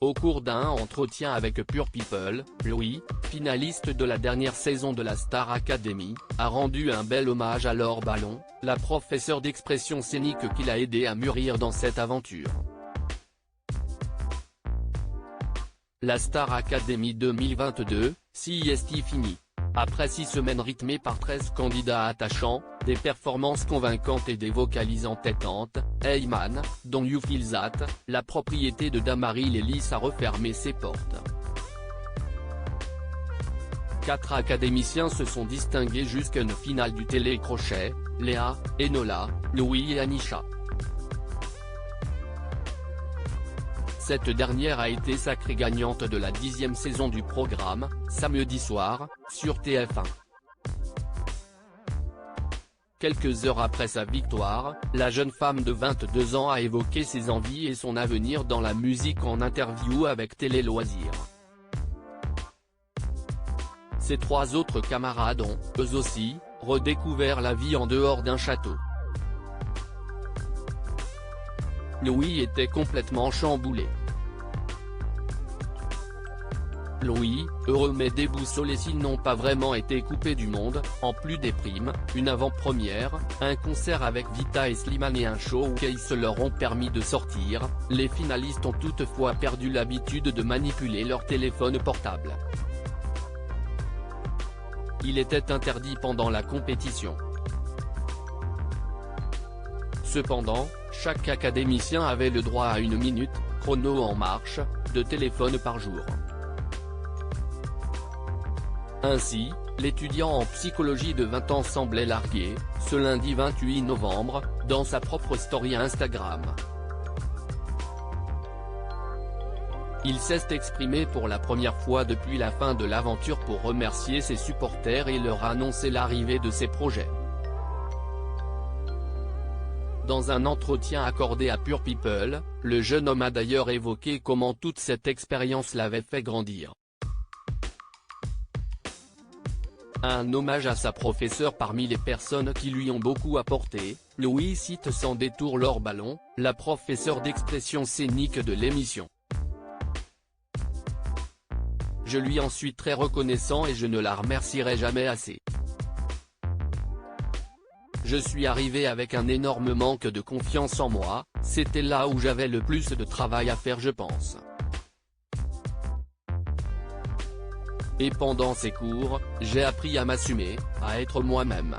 Au cours d'un entretien avec Pure People, Louis, finaliste de la dernière saison de la Star Academy, a rendu un bel hommage à Laure Ballon, la professeure d'expression scénique qui l'a aidé à mûrir dans cette aventure. La Star Academy 2022, CIST fini. Après 6 semaines rythmées par 13 candidats attachants, des performances convaincantes et des vocalises entêtantes, Heyman, dont You Feel That, la propriété de Damary Lélis a refermé ses portes. 4 académiciens se sont distingués jusqu'à une finale du télécrochet, Léa, Enola, Louis et Anisha. Cette dernière a été sacrée gagnante de la 10e saison du programme, samedi soir, sur TF1. Quelques heures après sa victoire, la jeune femme de 22 ans a évoqué ses envies et son avenir dans la musique en interview avec Télé Loisirs. Ses 3 autres camarades ont, eux aussi, redécouvert la vie en dehors d'un château. Louis était complètement chamboulé. Louis, heureux mais déboussolé s'ils n'ont pas vraiment été coupés du monde, en plus des primes, une avant-première, un concert avec Vita et Slimane et un showcase leur ont permis de sortir, les finalistes ont toutefois perdu l'habitude de manipuler leur téléphone portable. Il était interdit pendant la compétition. Cependant, chaque académicien avait le droit à 1 minute, chrono en marche, de téléphone par jour. Ainsi, l'étudiant en psychologie de 20 ans semblait largué, ce lundi 28 novembre, dans sa propre story Instagram. Il s'est exprimé pour la première fois depuis la fin de l'aventure pour remercier ses supporters et leur annoncer l'arrivée de ses projets. Dans un entretien accordé à Pure People, le jeune homme a d'ailleurs évoqué comment toute cette expérience l'avait fait grandir. Un hommage à sa professeure parmi les personnes qui lui ont beaucoup apporté, Louis cite sans détour Laure Ballon, la professeure d'expression scénique de l'émission. Je lui en suis très reconnaissant et je ne la remercierai jamais assez. Je suis arrivé avec un énorme manque de confiance en moi, c'était là où j'avais le plus de travail à faire je pense. Et pendant ces cours, j'ai appris à m'assumer, à être moi-même.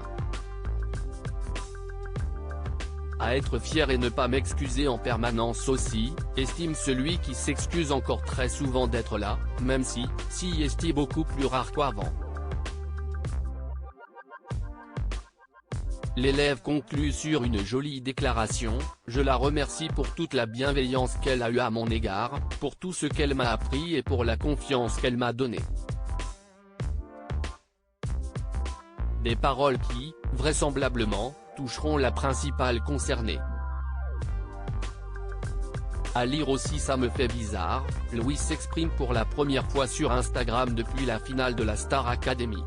À être fier et ne pas m'excuser en permanence aussi, estime celui qui s'excuse encore très souvent d'être là, même si est beaucoup plus rare qu'avant. L'élève conclut sur une jolie déclaration, « Je la remercie pour toute la bienveillance qu'elle a eue à mon égard, pour tout ce qu'elle m'a appris et pour la confiance qu'elle m'a donnée. » Des paroles qui, vraisemblablement, toucheront la principale concernée. À lire aussi ça me fait bizarre, Louis s'exprime pour la première fois sur Instagram depuis la finale de la Star Academy.